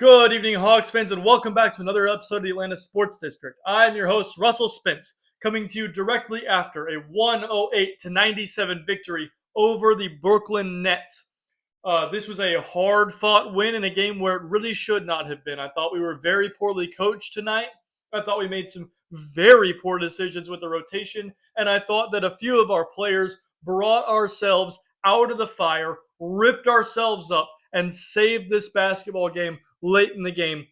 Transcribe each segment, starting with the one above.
Good evening, Hawks fans, and welcome back to another episode of the Atlanta Sports District. I'm your host, Russell Spence, coming to you directly after a 108-97 victory over the Brooklyn Nets. This was a hard-fought win in a game where it really should not have been. I thought we were very poorly coached tonight. I thought we made some very poor decisions with the rotation, and I thought that a few of our players brought ourselves out of the fire, ripped ourselves up, and saved this basketball game late in the game.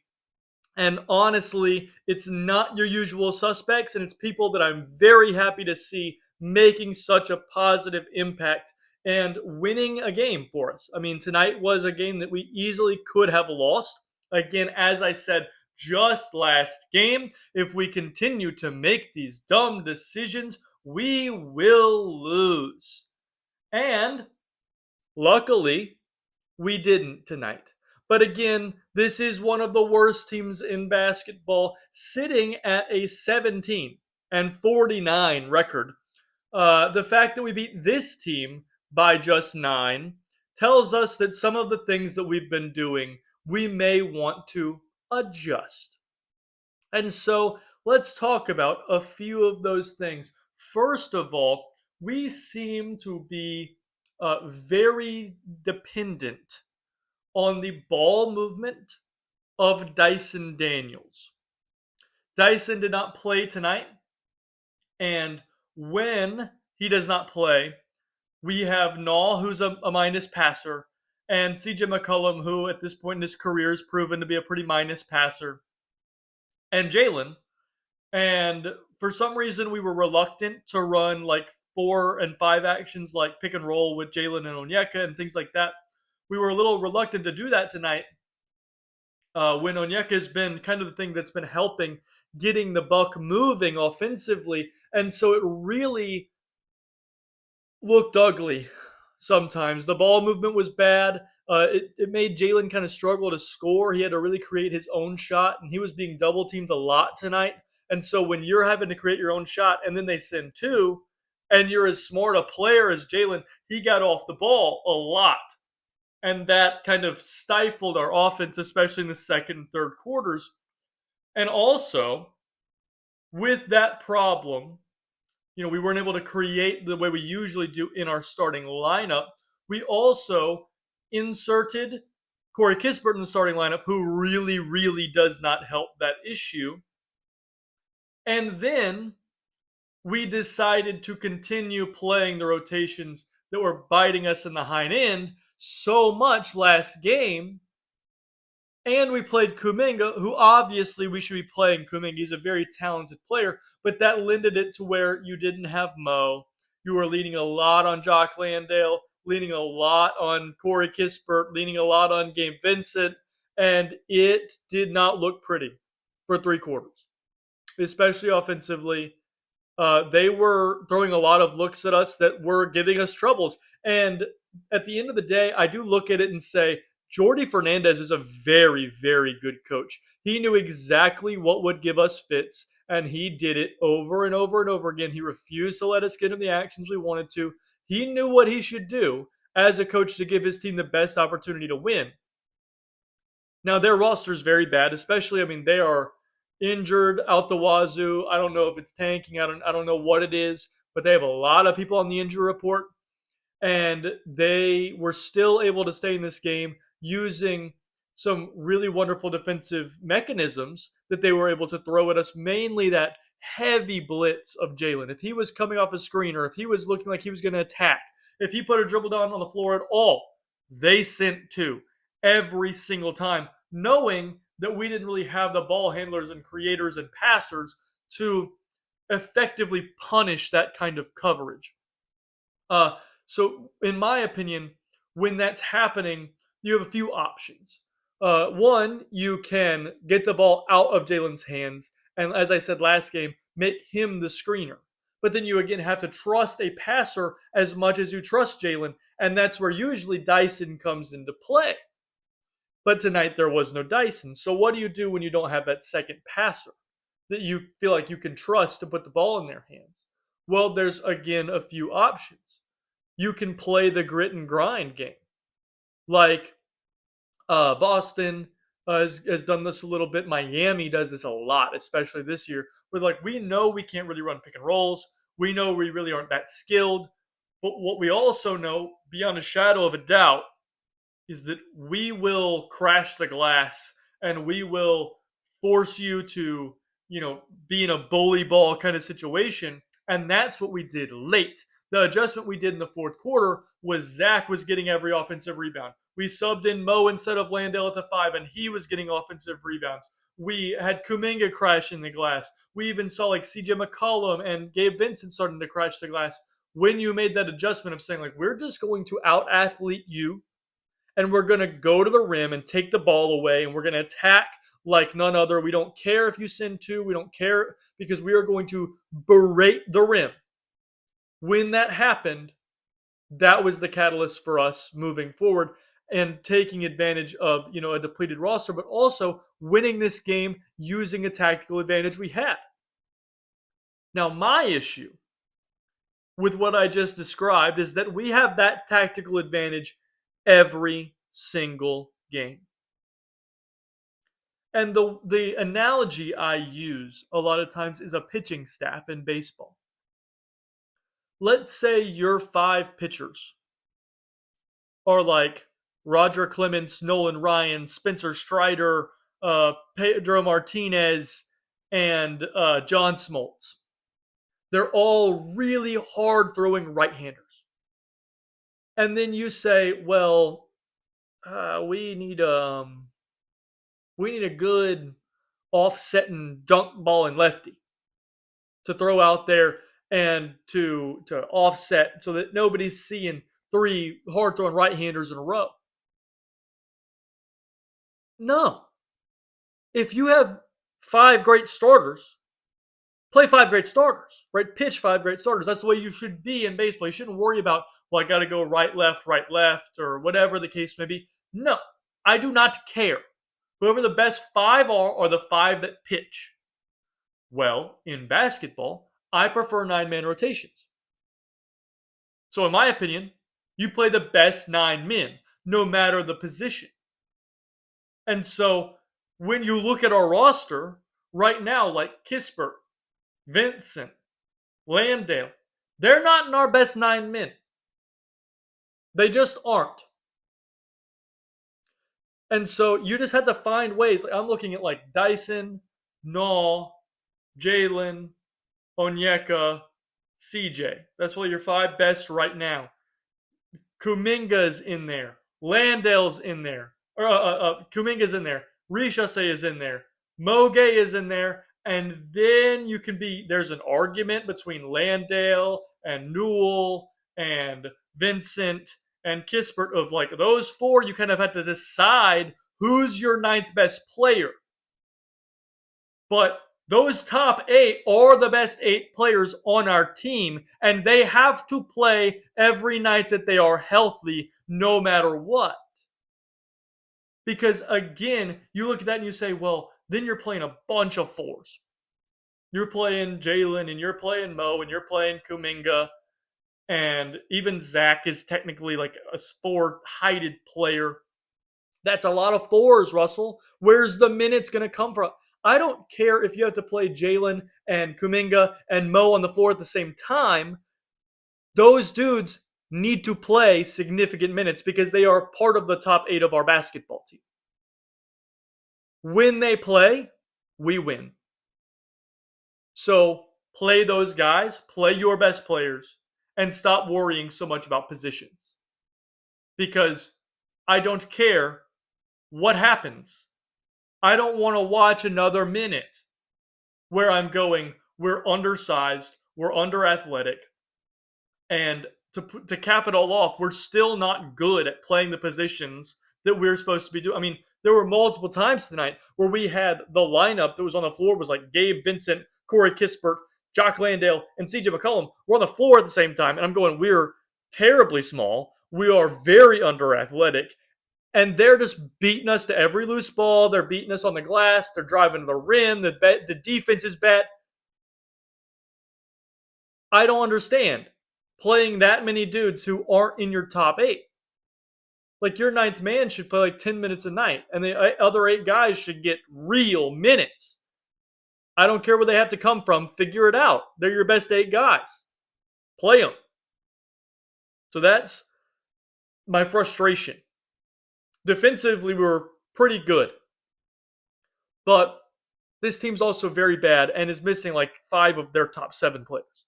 And honestly, it's not your usual suspects, and it's people that I'm very happy to see making such a positive impact and winning a game for us. I mean, tonight was a game that we easily could have lost. Again, as I said just last game, if we continue to make these dumb decisions, we will lose. And luckily, we didn't tonight. But again, this is one of the worst teams in basketball, sitting at a 17-49 record. The fact that we beat this team by just 9 tells us that some of the things that we've been doing, we may want to adjust. And so let's talk about a few of those things. First of all, we seem to be very dependent on the ball movement of Dyson Daniels. Dyson did not play tonight, and when he does not play, we have Naw, who's a minus passer, and CJ McCollum, who at this point in his career has proven to be a pretty minus passer, and Jalen. And for some reason, we were reluctant to run like 4 and 5 actions like pick and roll with Jalen and Onyeka and things like that. We were a little reluctant to do that tonight when Onyeka has been kind of the thing that's been helping getting the buck moving offensively. And so it really looked ugly sometimes. The ball movement was bad. It made Jalen kind of struggle to score. He had to really create his own shot, and he was being double teamed a lot tonight. And so when you're having to create your own shot and then they send 2, and you're as smart a player as Jalen, he got off the ball a lot. And that kind of stifled our offense, especially in the second and third quarters. And also, with that problem, we weren't able to create the way we usually do in our starting lineup. We also inserted Corey Kispert in the starting lineup, who really, really does not help that issue. And then we decided to continue playing the rotations that were biting us in the hind end so much last game. And we played Kuminga, who obviously we should be playing Kuminga. He's a very talented player, but that lended it to where you didn't have Mo. You were leaning a lot on Jock Landale, leaning a lot on Corey Kispert, leaning a lot on Gabe Vincent, and it did not look pretty for 3 quarters, especially offensively. They were throwing a lot of looks at us that were giving us troubles. And at the end of the day, I do look at it and say, Jordi Fernandez is a very, very good coach. He knew exactly what would give us fits, and he did it over and over and over again. He refused to let us get in the actions we wanted to. He knew what he should do as a coach to give his team the best opportunity to win. Now, their roster is very bad, especially, they are injured out the wazoo. I don't know if it's tanking. I don't know what it is, but they have a lot of people on the injury report, and they were still able to stay in this game using some really wonderful defensive mechanisms that they were able to throw at us, mainly that heavy blitz of Jalen. If he was coming off a screen, or if he was looking like he was going to attack, if he put a dribble down on the floor at all, they sent 2 every single time, knowing that we didn't really have the ball handlers and creators and passers to effectively punish that kind of coverage. So in my opinion, when that's happening, you have a few options. One, you can get the ball out of Jalen's hands, and as I said last game, make him the screener. But then you again have to trust a passer as much as you trust Jalen, and that's where usually Dyson comes into play. But tonight there was no Dyson. So what do you do when you don't have that second passer that you feel like you can trust to put the ball in their hands? Well, there's again a few options. You can play the grit and grind game, like Boston, has done this a little bit. Miami does this a lot, especially this year. Where like we know we can't really run pick and rolls. We know we really aren't that skilled. But what we also know, beyond a shadow of a doubt, is that we will crash the glass and we will force you to, be in a bully ball kind of situation. And that's what we did late. The adjustment we did in the fourth quarter was Zach was getting every offensive rebound. We subbed in Mo instead of Landale at the 5, and he was getting offensive rebounds. We had Kuminga crashing the glass. We even saw like CJ McCollum and Gabe Vincent starting to crash the glass. When you made that adjustment of saying, like, we're just going to out athlete you and we're going to go to the rim and take the ball away and we're going to attack like none other. We don't care if you send two. We don't care because we are going to berate the rim. When that happened, that was the catalyst for us moving forward and taking advantage of, a depleted roster, but also winning this game using a tactical advantage we had. Now, my issue with what I just described is that we have that tactical advantage every single game. And the analogy I use a lot of times is a pitching staff in baseball. Let's say your 5 pitchers are like Roger Clemens, Nolan Ryan, Spencer Strider, Pedro Martinez, and John Smoltz. They're all really hard throwing right-handers. And then you say, well, we need a good offsetting dunk ball and lefty to throw out there and to offset so that nobody's seeing 3 hard throwing right-handers in a row. No. If you have 5 great starters, play 5 great starters, right? Pitch 5 great starters. That's the way you should be in baseball. You shouldn't worry about, well, I got to go right, left, or whatever the case may be. No, I do not care. Whoever the best 5 are the 5 that pitch. Well, in basketball, I prefer 9-man rotations. So in my opinion, you play the best 9 men, no matter the position. And so when you look at our roster right now, like Kispert, Vincent, Landale, they're not in our best 9 men. They just aren't. And so you just have to find ways. Like I'm looking at like Dyson, Null, Jalen, Onyeka, CJ. That's what your 5 best right now. Kuminga's in there. Landale's in there. Kuminga's in there. Rishase is in there. Moge is in there. And then there's an argument between Landale and Newell and Vincent and Kispert of like those 4, you kind of have to decide who's your 9th best player. But those top 8 are the best 8 players on our team, and they have to play every night that they are healthy, no matter what. Because again, you look at that and you say, well, then you're playing a bunch of 4s. You're playing Jalen, and you're playing Mo, and you're playing Kuminga, and even Zach is technically like a 4-heighted player. That's a lot of 4s, Russell. Where's the minutes going to come from? I don't care if you have to play Jalen and Kuminga and Mo on the floor at the same time. Those dudes need to play significant minutes because they are part of the top 8 of our basketball team. When they play, we win. So play those guys, play your best players, and stop worrying so much about positions. Because I don't care what happens. I don't want to watch another minute where I'm going, we're undersized, we're under athletic, and to cap it all off, we're still not good at playing the positions that we're supposed to be doing. I mean, there were multiple times tonight where we had the lineup that was on the floor was like Gabe Vincent, Corey Kispert, Jock Landale, and CJ McCollum were on the floor at the same time. And I'm going, we're terribly small. We are very under athletic. And they're just beating us to every loose ball. They're beating us on the glass. They're driving to the rim. The defense is bad. I don't understand playing that many dudes who aren't in your top 8. Like your ninth man should play like 10 minutes a night, and the other 8 guys should get real minutes. I don't care where they have to come from. Figure it out. They're your best 8 guys. Play them. So that's my frustration. Defensively, we were pretty good. But this team's also very bad and is missing like 5 of their top 7 players.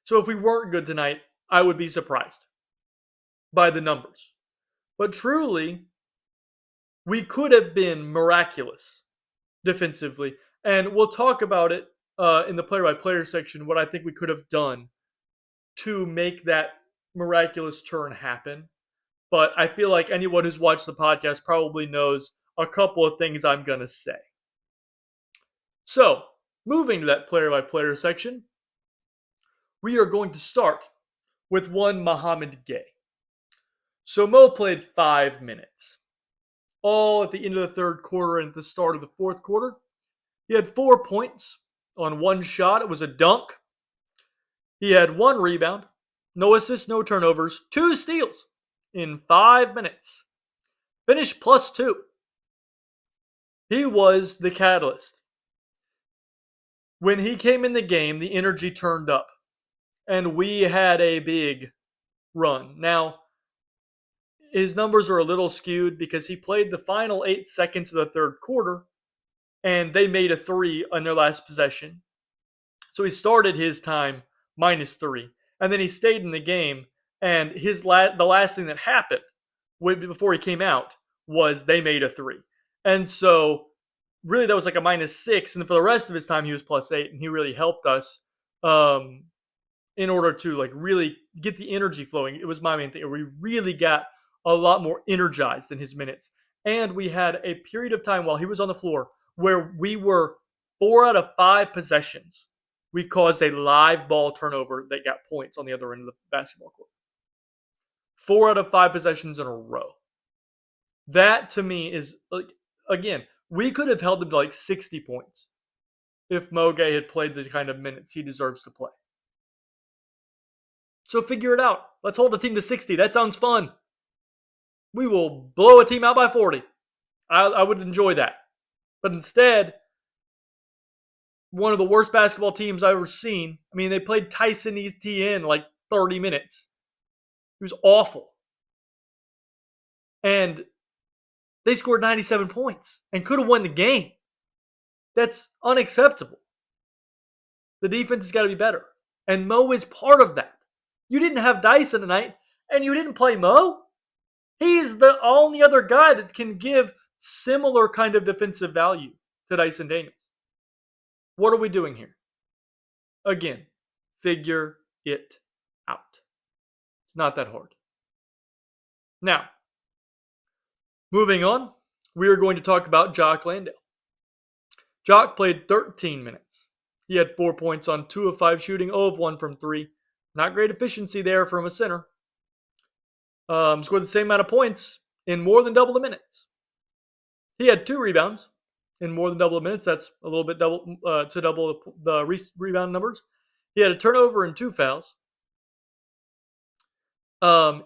So if we weren't good tonight, I would be surprised by the numbers. But truly, we could have been miraculous defensively. And we'll talk about it in the player-by-player section, what I think we could have done to make that miraculous turn happen. But I feel like anyone who's watched the podcast probably knows a couple of things I'm going to say. So, moving to that player-by-player section, we are going to start with one Mohamed Gay. So Mo played 5 minutes, all at the end of the third quarter and at the start of the fourth quarter. He had 4 points on 1 shot. It was a dunk. He had 1 rebound, no assists, no turnovers, 2 steals in 5 minutes. Finished +2. He was the catalyst. When he came in the game, the energy turned up, and we had a big run. Now, his numbers are a little skewed because he played the final 8 seconds of the third quarter, and they made a 3 on their last possession. So he started his time -3, and then he stayed in the game, and the last thing that happened before he came out was they made a 3. And so really that was like a -6, and for the rest of his time he was +8, and he really helped us in order to like really get the energy flowing. It was my main thing. We really got a lot more energized in his minutes. And we had a period of time while he was on the floor where we were 4 out of 5 possessions. We caused a live ball turnover that got points on the other end of the basketball court. 4 out of 5 possessions in a row. That to me is, like, again, we could have held him to like 60 points if Mo Gay had played the kind of minutes he deserves to play. So figure it out. Let's hold a team to 60. That sounds fun. We will blow a team out by 40. I would enjoy that. But instead, one of the worst basketball teams I've ever seen. I mean, they played Tyson Etienne like 30 minutes. He was awful. And they scored 97 points and could have won the game. That's unacceptable. The defense has got to be better. And Mo is part of that. You didn't have Dyson tonight, and you didn't play Mo. He's the only other guy that can give similar kind of defensive value to Dyson Daniels. What are we doing here? Again, figure it out. It's not that hard. Now, moving on, we are going to talk about Jock Landale. Jock played 13 minutes. He had 4 points on 2 of 5 shooting, 0 of 1 from 3. Not great efficiency there from a center. Scored the same amount of points in more than double the minutes. He had 2 rebounds in more than double the minutes. That's a little bit double the rebound numbers. He had a turnover and 2 fouls.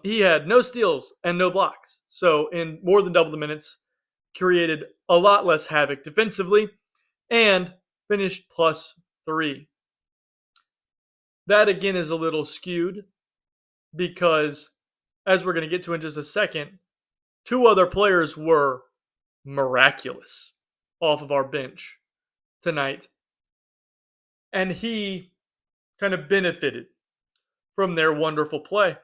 He had no steals and no blocks. So in more than double the minutes, created a lot less havoc defensively and finished +3. That again is a little skewed because, as we're going to get to in just a second, 2 other players were miraculous off of our bench tonight. And he kind of benefited from their wonderful play.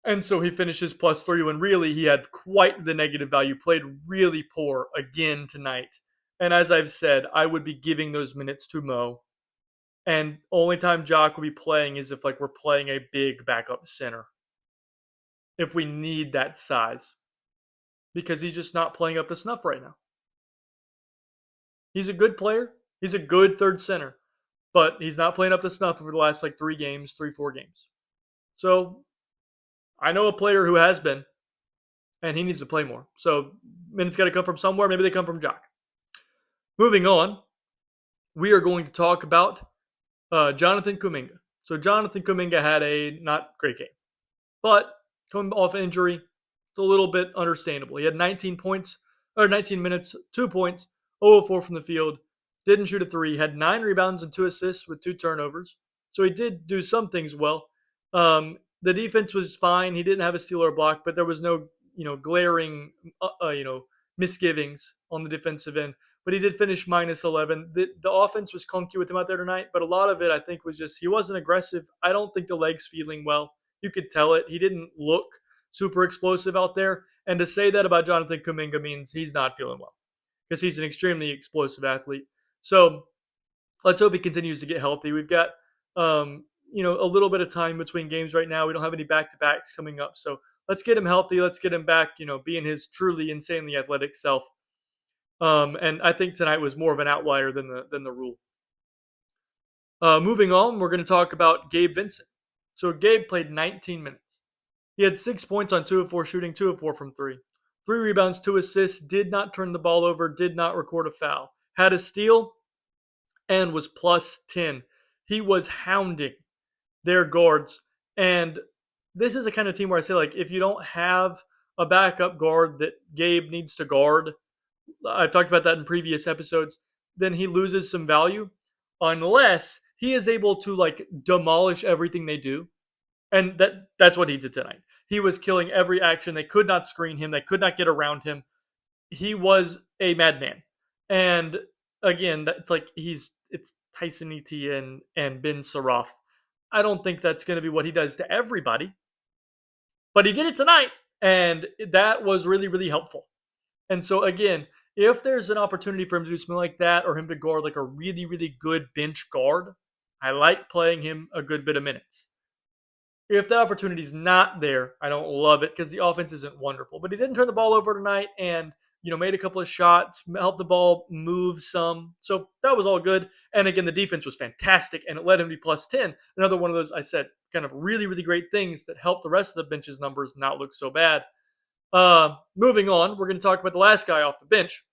And so he finishes +3 when really he had quite the negative value, played really poor again tonight. And as I've said, I would be giving those minutes to Mo. And only time Jock will be playing is if like we're playing a big backup center. If we need that size. Because he's just not playing up to snuff right now. He's a good player. He's a good third center. But he's not playing up to snuff over the last like 4 games. So I know a player who has been. And he needs to play more. So minutes got to come from somewhere. Maybe they come from Jock. Moving on. We are going to talk about Jonathan Kuminga. So Jonathan Kuminga had a not great game. But coming off injury. It's a little bit understandable. He had 19 points, or 19 minutes, 2 points, 0 of 4 from the field, didn't shoot a three, had 9 rebounds and 2 assists with 2 turnovers. So he did do some things well. The defense was fine. He didn't have a steal or a block, but there was no, glaring, misgivings on the defensive end. But he did finish minus 11. The offense was clunky with him out there tonight, but a lot of it, I think, was just he wasn't aggressive. I don't think the leg's feeling well. You could tell it. He didn't look super explosive out there. And to say that about Jonathan Kuminga means he's not feeling well because he's an extremely explosive athlete. So let's hope he continues to get healthy. We've got, a little bit of time between games right now. We don't have any back-to-backs coming up. So let's get him healthy. Let's get him back, being his truly insanely athletic self. And I think tonight was more of an outlier than the rule. Moving on, we're going to talk about Gabe Vincent. So Gabe played 19 minutes. He had 6 points on 2 of 4 shooting, 2 of 4 from 3. 3 rebounds, 2 assists, did not turn the ball over, did not record a foul. Had a steal and was plus 10. He was hounding their guards. And this is the kind of team where I say, like, if you don't have a backup guard that Gabe needs to guard, I've talked about that in previous episodes, then he loses some value unless he is able to, like, demolish everything they do. And that's what he did tonight. He was killing every action. They could not screen him. They could not get around him. He was a madman. And again, it's Tyson Etienne and Ben Saraf. I don't think that's going to be what he does to everybody. But he did it tonight, and that was really, really helpful. And so again, if there's an opportunity for him to do something like that or him to guard like a really, really good bench guard, I like playing him a good bit of minutes. If the opportunity's not there, I don't love it because the offense isn't wonderful. But he didn't turn the ball over tonight and, made a couple of shots, helped the ball move some. So that was all good. And again, the defense was fantastic and it led him to be plus 10. Another one of those, I said, kind of really, really great things that helped the rest of the bench's numbers not look so bad. Moving on, we're going to talk about the last guy off the bench,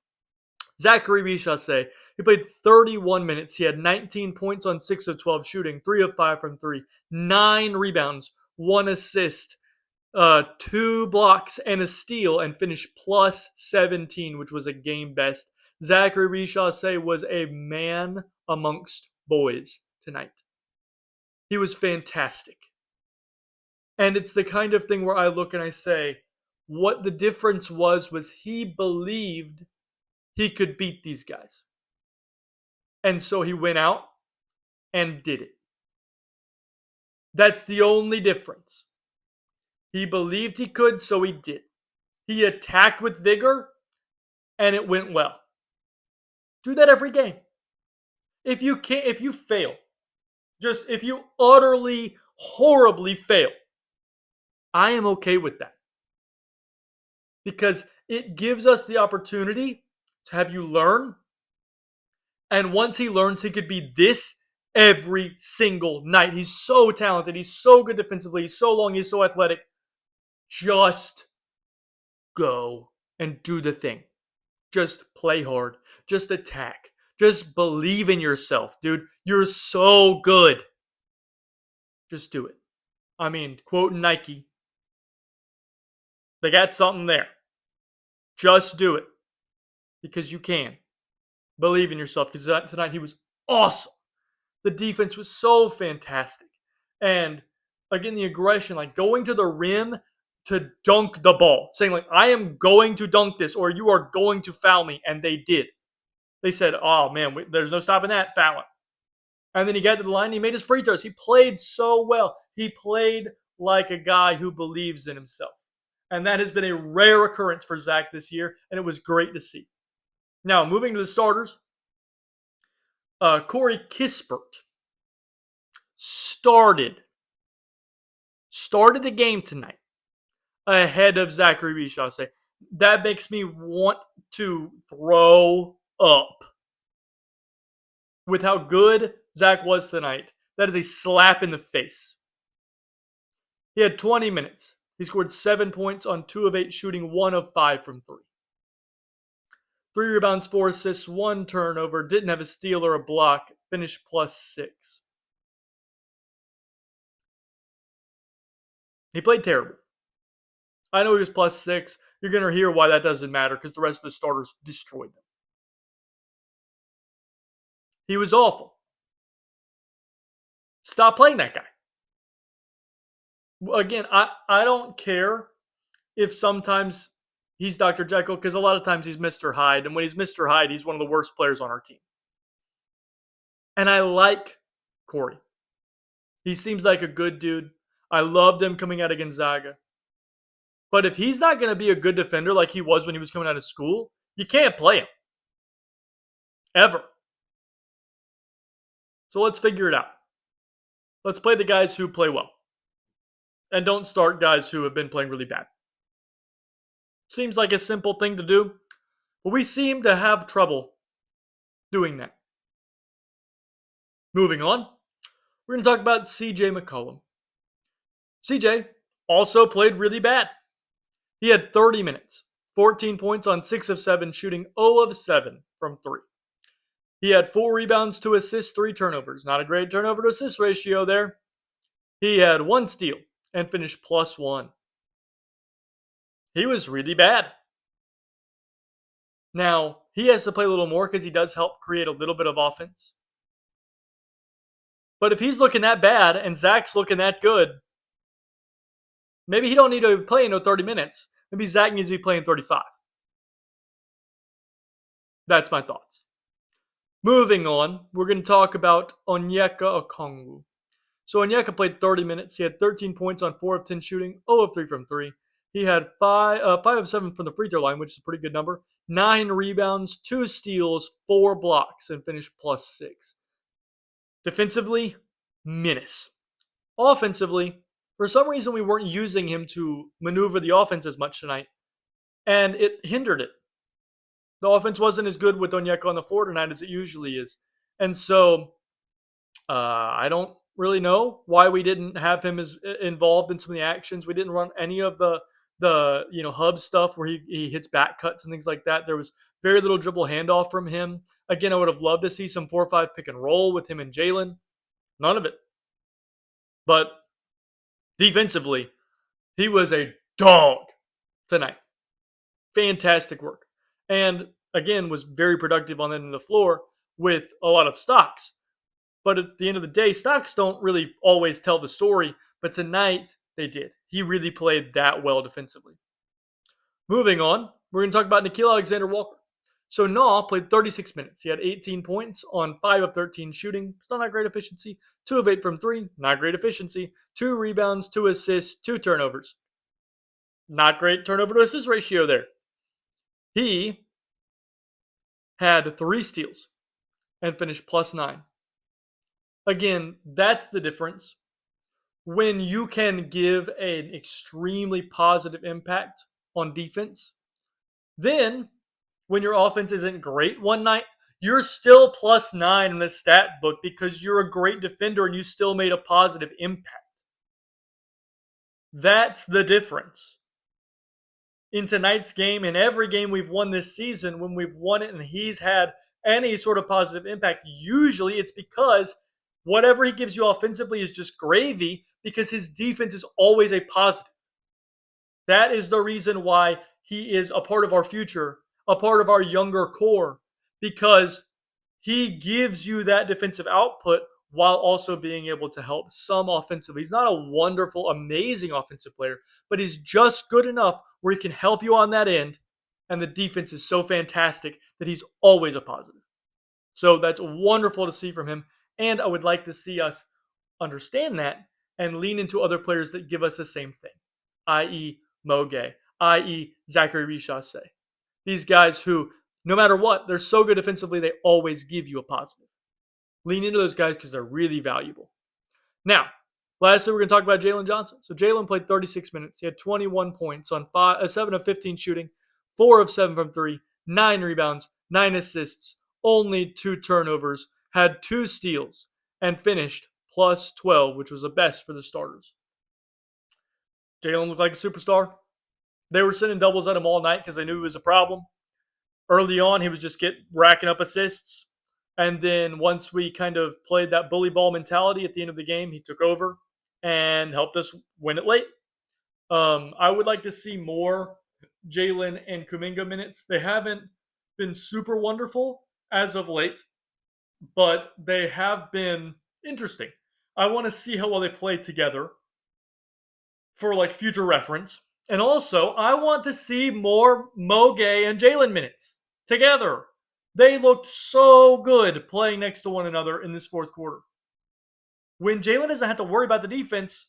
Zachary Richase. He played 31 minutes. He had 19 points on 6 of 12 shooting, 3 of 5 from 3, 9 rebounds, 1 assist, 2 blocks, and a steal, and finished plus 17, which was a game best. Zachary Richase was a man amongst boys tonight. He was fantastic. And it's the kind of thing where I look and I say, what the difference was he believed he could beat these guys. And so he went out and did it. That's the only difference. He believed he could, so he did. He attacked with vigor, and it went well. Do that every game. If you fail, if you utterly, horribly fail, I am okay with that. Because it gives us the opportunity to have you learn. And once he learns, he could be this every single night. He's so talented. He's so good defensively. He's so long. He's so athletic. Just go and do the thing. Just play hard. Just attack. Just believe in yourself, dude. You're so good. Just do it. I mean, quoting Nike. They got something there. Just do it. Because you can. Believe in yourself. Because tonight he was awesome. The defense was so fantastic. And again, the aggression, like going to the rim to dunk the ball. Saying like, I am going to dunk this or you are going to foul me. And they did. They said, oh man, there's no stopping that, foul him. And then he got to the line and he made his free throws. He played so well. He played like a guy who believes in himself. And that has been a rare occurrence for Zach this year. And it was great to see. Now, moving to the starters. Corey Kispert started the game tonight ahead of Zachary Richase. That makes me want to throw up. With how good Zach was tonight, that is a slap in the face. He had 20 minutes. He scored 7 points on 2 of 8 shooting, 1 of 5 from 3. 3 rebounds, 4 assists, 1 turnover, didn't have a steal or a block, finished plus 6. He played terrible. I know he was +6. You're going to hear why that doesn't matter because the rest of the starters destroyed them. He was awful. Stop playing that guy. Again, I don't care if sometimes he's Dr. Jekyll because a lot of times he's Mr. Hyde. And when he's Mr. Hyde, he's one of the worst players on our team. And I like Corey. He seems like a good dude. I loved him coming out of Gonzaga. But if he's not going to be a good defender like he was when he was coming out of school, you can't play him. Ever. So let's figure it out. Let's play the guys who play well. And don't start guys who have been playing really bad. Seems like a simple thing to do, but we seem to have trouble doing that. Moving on, we're going to talk about CJ McCollum. CJ also played really bad. He had 30 minutes, 14 points on 6 of 7, shooting 0 of 7 from 3. He had 4 rebounds, 2 assists, 3 turnovers. Not a great turnover to assist ratio there. He had 1 steal and finished +1. He was really bad. Now, he has to play a little more because he does help create a little bit of offense. But if he's looking that bad and Zach's looking that good, maybe he don't need to play no 30 minutes. Maybe Zach needs to be playing 35. That's my thoughts. Moving on, we're going to talk about Onyeka Okongwu. So Onyeka played 30 minutes. He had 13 points on 4 of 10 shooting, 0 of 3 from 3. He had 5 of 7 from the free throw line, which is a pretty good number. 9 rebounds, 2 steals, 4 blocks, and finished +6. Defensively, menace. Offensively, for some reason we weren't using him to maneuver the offense as much tonight, and it hindered it. The offense wasn't as good with Onyeka on the floor tonight as it usually is. And so I don't really know why we didn't have him as involved in some of the actions. We didn't run any of the hub stuff where he hits back cuts and things like that. There was very little dribble handoff from him. Again, I would have loved to see some 4-5 pick and roll with him and Jalen. None of it. But defensively, he was a dog tonight. Fantastic work. And again, was very productive on the end of the floor with a lot of stocks. But at the end of the day, stocks don't really always tell the story. But tonight, they did. He really played that well defensively. Moving on, we're going to talk about Nickeil Alexander-Walker. So Naw played 36 minutes. He had 18 points on 5 of 13 shooting. Still not great efficiency. 2 of 8 from 3. Not great efficiency. 2 rebounds, 2 assists, 2 turnovers. Not great turnover to assist ratio there. He had 3 steals and finished +9. Again, that's the difference. When you can give an extremely positive impact on defense, then when your offense isn't great one night, you're still +9 in the stat book because you're a great defender and you still made a positive impact. That's the difference. In tonight's game, in every game we've won this season, when we've won it and he's had any sort of positive impact, usually it's because whatever he gives you offensively is just gravy because his defense is always a positive. That is the reason why he is a part of our future, a part of our younger core, because he gives you that defensive output while also being able to help some offensively. He's not a wonderful, amazing offensive player, but he's just good enough where he can help you on that end, and the defense is so fantastic that he's always a positive. So that's wonderful to see from him, and I would like to see us understand that and lean into other players that give us the same thing, i.e. Mo Gay, i.e. Zachary Richase. These guys who, no matter what, they're so good defensively, they always give you a positive. Lean into those guys because they're really valuable. Now, lastly, we're going to talk about Jalen Johnson. So Jalen played 36 minutes. He had 21 points on 7 of 15 shooting, 4 of 7 from 3, 9 rebounds, 9 assists, only 2 turnovers, had 2 steals, and finished +12, which was the best for the starters. Jalen looked like a superstar. They were sending doubles at him all night because they knew it was a problem. Early on, he was just racking up assists. And then once we kind of played that bully ball mentality at the end of the game, he took over and helped us win it late. I would like to see more Jalen and Kuminga minutes. They haven't been super wonderful as of late, but they have been interesting. I want to see how well they play together for like future reference. And also, I want to see more Mo Gay and Jalen minutes together. They looked so good playing next to one another in this fourth quarter. When Jalen doesn't have to worry about the defense,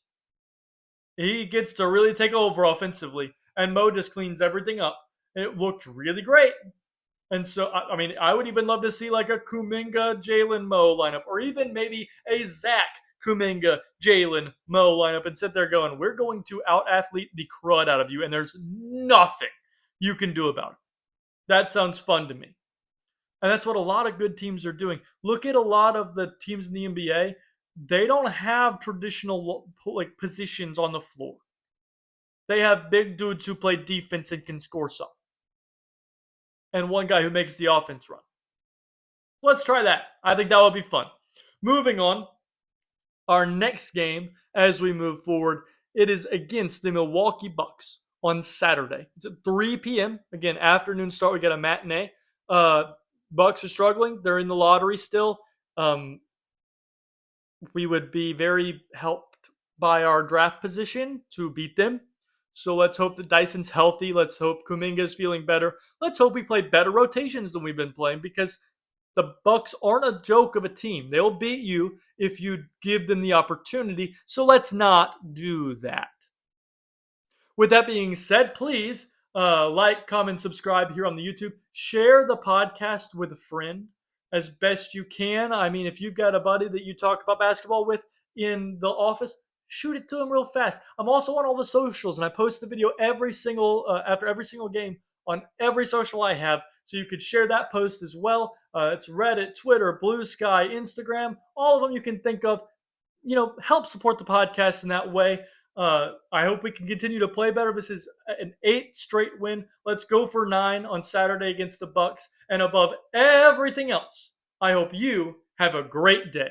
he gets to really take over offensively, and Mo just cleans everything up. And it looked really great. And so, I mean, I would even love to see like a Kuminga, Jalen, Mo lineup, or even maybe a Zach Kuminga, Jalen, Mo lineup, and sit there going, we're going to out athlete the crud out of you, and there's nothing you can do about it. That sounds fun to me. And that's what a lot of good teams are doing. Look at a lot of the teams in the NBA. They don't have traditional like positions on the floor. They have big dudes who play defense and can score some. And one guy who makes the offense run. Let's try that. I think that would be fun. Moving on, our next game as we move forward, it is against the Milwaukee Bucks on Saturday. It's at 3 p.m. Again, afternoon start. We got a matinee. Bucks are struggling. They're in the lottery still. We would be very helped by our draft position to beat them. So let's hope that Dyson's healthy. Let's hope Kuminga's feeling better. Let's hope we play better rotations than we've been playing because the Bucks aren't a joke of a team. They'll beat you if you give them the opportunity. So let's not do that. With that being said, please like, comment, subscribe here on the YouTube. Share the podcast with a friend as best you can. I mean, if you've got a buddy that you talk about basketball with in the office, shoot it to him real fast. I'm also on all the socials, and I post the video every single after every single game on every social I have, so you could share that post as well. It's Reddit, Twitter, Blue Sky, Instagram, all of them you can think of. You know, help support the podcast in that way. I hope we can continue to play better. This is an 8th straight win. Let's go for 9 on Saturday against the Bucks. And above everything else, I hope you have a great day.